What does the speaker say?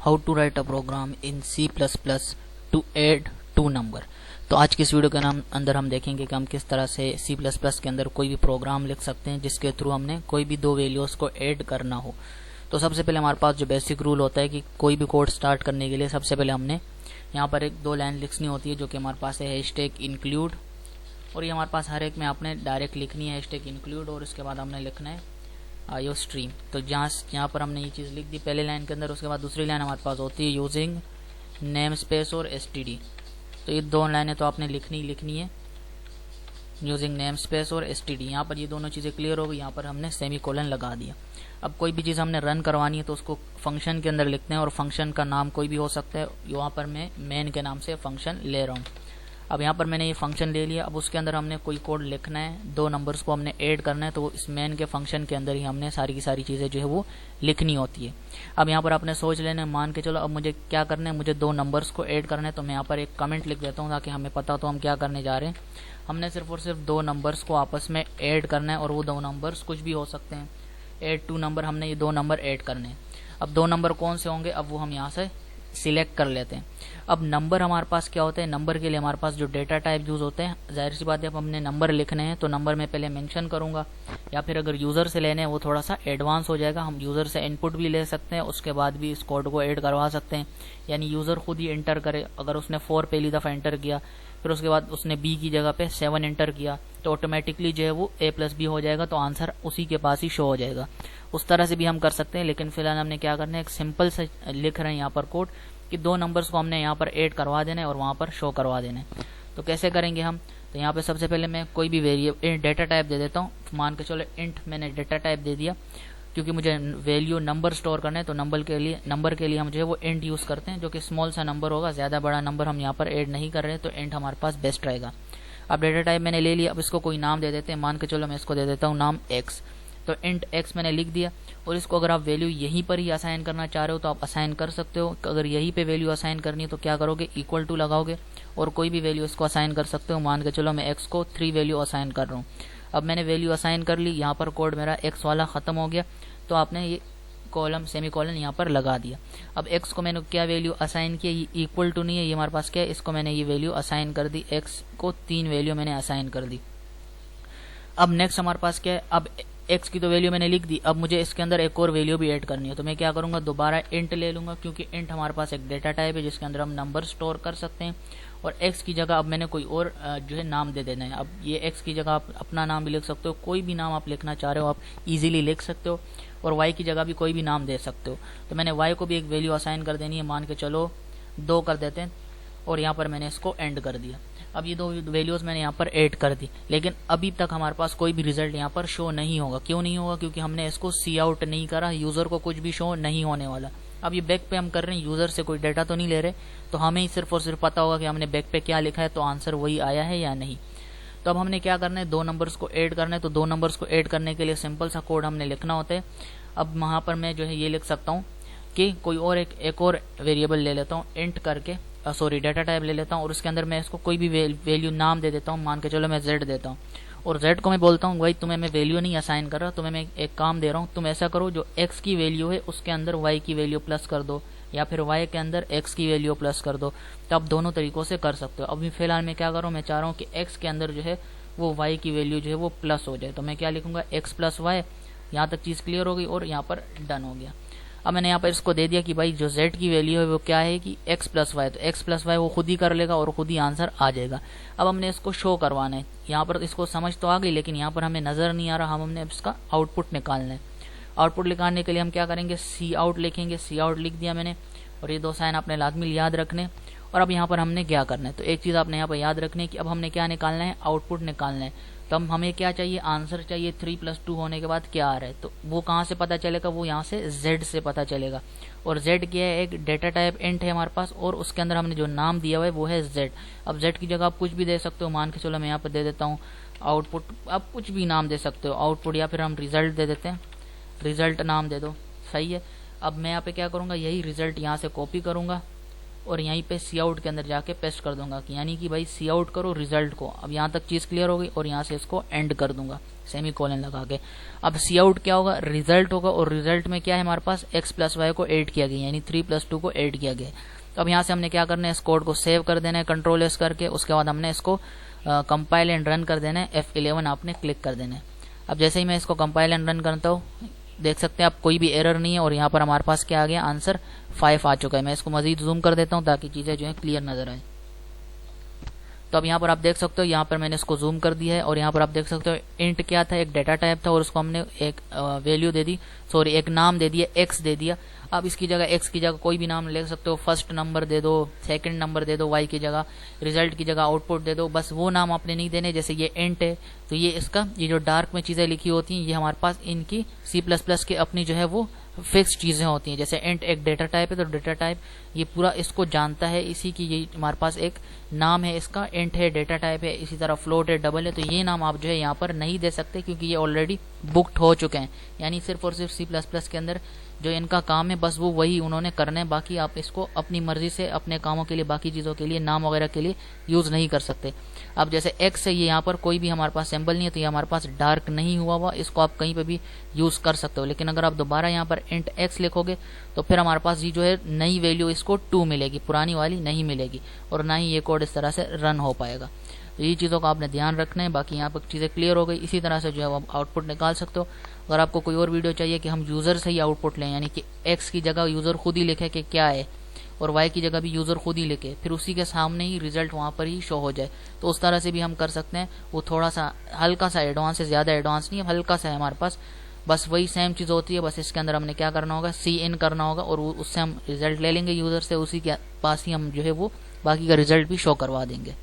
How to write a program in C++ to add two number. तो आज की इस वीडियो के अंदर हम देखेंगे कि हम किस तरह से C++ के अंदर कोई भी प्रोग्राम लिख सकते हैं जिसके थ्रू हमने कोई भी दो वैल्यूज को ऐड करना हो। तो सबसे पहले हमारे पास जो बेसिक रूल होता है कि कोई भी कोड स्टार्ट करने के लिए सबसे पहले हमने यहाँ पर एक दो लाइन लिखनी होती है जो कि हमारे पास है हैशटैग इंक्लूड, और ये हमारे पास हर एक में आपने डायरेक्ट लिखनी है हैशटैग इंक्लूड, और उसके बाद हमने लिखना है आईओ स्ट्रीम। तो यहाँ पर हमने ये चीज़ लिख दी पहले लाइन के अंदर। उसके बाद दूसरी लाइन हमारे पास होती है यूजिंग नेम स्पेस और एसटीडी। तो ये दो लाइनें तो आपने लिखनी है यूजिंग नेम स्पेस और एसटीडी। यहाँ पर ये दोनों चीज़ें क्लियर हो गई। यहाँ पर हमने सेमी कोलन लगा दिया। अब कोई भी चीज़ हमने रन करवानी है तो उसको फंक्शन के अंदर लिखते हैं, और फंक्शन का नाम कोई भी हो सकता है। यहाँ पर मैं मेन के नाम से फंक्शन ले रहा हूँ। अब यहाँ पर मैंने ये फंक्शन ले लिया। अब उसके अंदर हमने कोई कोड लिखना है, दो नंबर्स को हमने ऐड करना है, तो इस मेन के फंक्शन के अंदर ही हमने सारी की सारी चीज़ें जो है वो लिखनी होती है। अब यहाँ पर आपने सोच लेना, मान के चलो अब मुझे क्या करना है, मुझे दो नंबर्स को ऐड करना है। तो मैं यहाँ पर एक कमेंट लिख देता हूँ ताकि हमें पता हो तो हम क्या करने जा रहे हैं। हमने सिर्फ और सिर्फ दो नंबर्स को आपस में ऐड करना है, और वो दो नंबर्स कुछ भी हो सकते हैं। ऐड टू नंबर, हमने ये दो नंबर ऐड करने हैं। अब दो नंबर कौन से होंगे, अब वो हम यहाँ से सिलेक्ट कर लेते हैं। अब नंबर हमारे पास क्या होता है, नंबर के लिए हमारे पास जो डेटा टाइप यूज होते हैं, जाहिर सी बात है अब हमने नंबर लिखने हैं तो नंबर में पहले मेंशन करूंगा, या फिर अगर यूजर से लेने हैं वो थोड़ा सा एडवांस हो जाएगा। हम यूजर से इनपुट भी ले सकते हैं, उसके बाद भी इस कोड को ऐड करवा सकते हैं, यानी यूजर खुद ही एंटर करे। अगर उसने 4 पहली दफा एंटर किया, फिर उसके बाद उसने बी की जगह पे 7 एंटर किया, तो ऑटोमेटिकली जो है वो A+B हो जाएगा, तो आंसर उसी के पास ही शो हो जाएगा। उस तरह से भी हम कर सकते हैं, लेकिन फिलहाल हमने क्या करना है, एक सिंपल से लिख रहे हैं यहाँ पर कोड कि दो नंबर्स को हमने यहाँ पर ऐड करवा देना है और वहाँ पर शो करवा देना है। तो कैसे करेंगे हम, तो यहाँ पे सबसे पहले मैं कोई भी वेरिएबल डेटा टाइप दे देता हूँ। मान के चलो इंट मैंने डेटा टाइप दे दिया, क्योंकि मुझे वैल्यू नंबर स्टोर करना है। तो नंबर के लिए हम जो है वो इंट यूज करते हैं, जो कि स्मॉल सा नंबर होगा, ज्यादा बड़ा नंबर हम यहाँ पर ऐड नहीं कर रहे हैं, तो इंट हमारे पास बेस्ट रहेगा। अब डेटा टाइप मैंने ले लिया, अब इसको कोई नाम दे देते हैं। मान के चलो मैं इसको दे देता हूँ नाम x। तो इंट x मैंने लिख दिया, और इसको अगर आप वैल्यू यहीं पर ही असाइन करना चाह रहे हो तो आप असाइन कर सकते हो। अगर यहीं पे वैल्यू असाइन करनी है तो क्या करोगे, इक्वल टू लगाओगे और कोई भी वैल्यू इसको असाइन कर सकते हो। मान के चलो मैं x को 3 वैल्यू असाइन कर रहा हूँ। अब मैंने वैल्यू असाइन कर ली, यहाँ पर कोड मेरा x वाला खत्म हो गया। तो आपने ये कॉलम सेमी कॉलन यहाँ पर लगा दिया। अब x को मैंने क्या वैल्यू असाइन किया, ये इक्वल टू नहीं है, ये हमारे पास क्या है, इसको मैंने ये वैल्यू असाइन कर दी। x को 3 वैल्यू मैंने असाइन कर दी। अब नेक्स्ट हमारे पास क्या है, अब x की तो वैल्यू मैंने लिख दी, अब मुझे इसके अंदर एक और वैल्यू भी ऐड करनी है। तो मैं क्या करूंगा, दोबारा इंट ले लूंगा, क्योंकि इंट हमारे पास एक डेटा टाइप है जिसके अंदर हम नंबर स्टोर कर सकते हैं। और x की जगह अब मैंने कोई और जो है नाम दे देना है। अब ये x की जगह आप अपना नाम भी लिख सकते हो, कोई भी नाम आप लिखना चाह रहे हो आप इजीली लिख सकते हो, और y की जगह भी कोई भी नाम दे सकते हो। तो मैंने y को भी एक वैल्यू असाइन कर देनी है, मान के चलो 2 कर देते हैं, और यहाँ पर मैंने इसको एंड कर दिया। अब ये दो वैल्यूज मैंने यहाँ पर ऐड कर दी, लेकिन अभी तक हमारे पास कोई भी रिजल्ट यहाँ पर शो नहीं होगा। क्यों नहीं होगा, क्योंकि हमने इसको सी आउट नहीं करा, यूजर को कुछ भी शो नहीं होने वाला। अब ये बैक पे हम कर रहे हैं, यूजर से कोई डाटा तो नहीं ले रहे, तो हमें ही सिर्फ और सिर्फ पता होगा कि हमने बैक पे क्या लिखा है, तो आंसर वही आया है या नहीं। तो अब हमने क्या करना है, दो नंबर्स को ऐड करना है। तो दो नंबर्स को ऐड करने के लिए सिंपल सा कोड हमने लिखना होता है। अब वहां पर मैं जो है ये लिख सकता हूँ कि कोई और एक और वेरिएबल ले लेता हूँ, इंट करके डेटा टाइप ले लेता हूँ, और उसके अंदर मैं इसको कोई भी वैल्यू नाम दे देता हूँ। मान के चलो मैं z देता हूँ, और z को मैं बोलता हूँ भाई तुम्हें मैं वैल्यू नहीं असाइन कर रहा, तुम्हें मैं एक काम दे रहा हूँ, तुम ऐसा करो जो x की वैल्यू है उसके अंदर y की वैल्यू प्लस कर दो, या फिर y के अंदर x की वैल्यू प्लस कर दो। तो आप दोनों तरीकों से कर सकते हो। अभी फिलहाल मैं क्या कर रहा हूँ, मैं चाह रहा हूँ कि x के अंदर जो है वो y की वैल्यू जो है वो प्लस हो जाए। तो मैं क्या लिखूंगा, x प्लस y। यहाँ तक चीज क्लियर हो गई, और यहाँ पर डन हो गया। अब मैंने यहाँ पर इसको दे दिया कि भाई जो z की वैल्यू है वो क्या है कि x प्लस वाई, तो x प्लस वाई वो खुद ही कर लेगा और खुद ही आंसर आ जाएगा। अब हमने इसको शो करवाना है। यहाँ पर इसको समझ तो आ गई, लेकिन यहाँ पर हमें नजर नहीं आ रहा, हमने इसका आउटपुट निकालना है। आउटपुट निकालने के लिए हम क्या करेंगे, सी आउट लिखेंगे। सी आउट लिख दिया मैंने, और ये दो साइन आपने लाजमी याद रखने। और अब यहाँ पर हमने क्या करना है, तो एक चीज आपने यहाँ पर याद रखनी है कि अब हमने क्या निकालना है, आउटपुट निकालना है। तो हम हमें क्या चाहिए, आंसर चाहिए 3 + 2 होने के बाद क्या आ रहा है। तो वो कहाँ से पता चलेगा, वो यहाँ से z से पता चलेगा। और z क्या है, एक डेटा टाइप इंट है हमारे पास, और उसके अंदर हमने जो नाम दिया हुआ है वो है z। अब z की जगह आप कुछ भी दे सकते हो। मान के चलो मैं यहाँ पर दे देता हूँ आउटपुट, आप कुछ भी नाम दे सकते हो आउटपुट, या फिर हम रिजल्ट दे देते हैं, रिजल्ट नाम दे दो, सही है। अब मैं यहाँ पे क्या करूंगा, यही रिजल्ट यहाँ से कॉपी करूंगा, और यहीं पे सी आउट के अंदर जाके पेस्ट कर दूंगा, यानी कि भाई सी आउट करो रिजल्ट को। अब यहाँ तक चीज क्लियर हो गई और यहाँ से इसको एंड कर दूंगा सेमी कोलन लगा के। अब सी आउट क्या होगा, रिजल्ट होगा, और रिजल्ट में क्या है हमारे पास x प्लस वाई को ऐड किया गया, यानी 3 + 2 को ऐड किया गया। तो अब यहाँ से हमने क्या करना है, इस कोड को सेव कर देना है कंट्रोल एस करके। उसके बाद हमने इसको कंपाइल एंड रन कर देना है, F11 आपने क्लिक कर देना है। अब जैसे ही मैं इसको कंपाइल एंड रन करता हूँ, देख सकते हैं आप कोई भी एरर नहीं है, और यहाँ पर हमारे पास क्या आ गया, आंसर 5 आ चुका है। मैं इसको मजीद जूम कर देता हूँ ताकि चीजें जो है क्लियर नजर आए। तो अब यहाँ पर आप देख सकते हो, यहाँ पर मैंने इसको जूम कर दिया है, और यहाँ पर आप देख सकते हो इंट क्या था, एक डेटा टाइप था, और उसको हमने एक वैल्यू दे दी, सॉरी एक नाम दे दिया, x दे दिया। अब इसकी जगह x की जगह कोई भी नाम ले सकते हो, फर्स्ट नंबर दे दो, सेकंड नंबर दे दो, y की जगह, रिजल्ट की जगह आउटपुट दे दो। बस वो नाम आपने नहीं देने, जैसे ये इंट है तो ये इसका, ये जो डार्क में चीजें लिखी होती हैं, ये हमारे पास इनकी C++ की अपनी जो है वो फिक्स चीजें होती हैं। जैसे इंट एक डेटा टाइप है, तो डेटा टाइप ये पूरा इसको जानता है, इसी की ये हमारे पास एक नाम है, इसका इंट है, डेटा टाइप है। इसी तरह फ्लोट है, डबल है, तो ये नाम आप जो है यहाँ पर नहीं दे सकते, क्योंकि ये ऑलरेडी बुक्ड हो चुके हैं। यानी सिर्फ और सिर्फ C++ के अंदर जो इनका काम है बस वो वही उन्होंने करना है, बाकी आप इसको अपनी मर्जी से अपने कामों के लिए, बाकी चीजों के लिए, नाम वगैरह के लिए यूज नहीं कर सकते। अब जैसे x है, ये यहाँ पर कोई भी हमारे पास सिंबल नहीं है, तो ये हमारे पास डार्क नहीं हुआ, इसको आप कहीं पे भी यूज कर सकते हो। लेकिन अगर आप दोबारा यहाँ पर इंट x लिखोगे तो फिर हमारे पास ये जो है नई वैल्यू इसको 2 मिलेगी, पुरानी वाली नहीं मिलेगी, और ना ही ये कोड इस तरह से रन हो पाएगा। तो ये चीज़ों का आपने ध्यान रखना है। बाकी यहाँ पर चीज़ें क्लियर हो गई। इसी तरह से जो है आप आउटपुट निकाल सकते हो। अगर आपको कोई और वीडियो चाहिए कि हम यूज़र से ही आउटपुट लें, यानी कि x की जगह यूज़र खुद ही लिखे कि क्या है, और y की जगह भी यूज़र खुद ही लिखे, फिर उसी के सामने ही रिजल्ट वहाँ पर ही शो हो जाए, तो उस तरह से भी हम कर सकते हैं। वो थोड़ा सा हल्का सा एडवांस है, ज़्यादा एडवांस नहीं है, हल्का सा है हमारे पास। बस वही सेम चीज़ होती है, बस इसके अंदर हमने क्या करना होगा, सी इन करना होगा, और उससे हम रिजल्ट ले लेंगे यूज़र से, उसी के पास ही हम जो है वो बाकी का रिजल्ट भी शो करवा देंगे।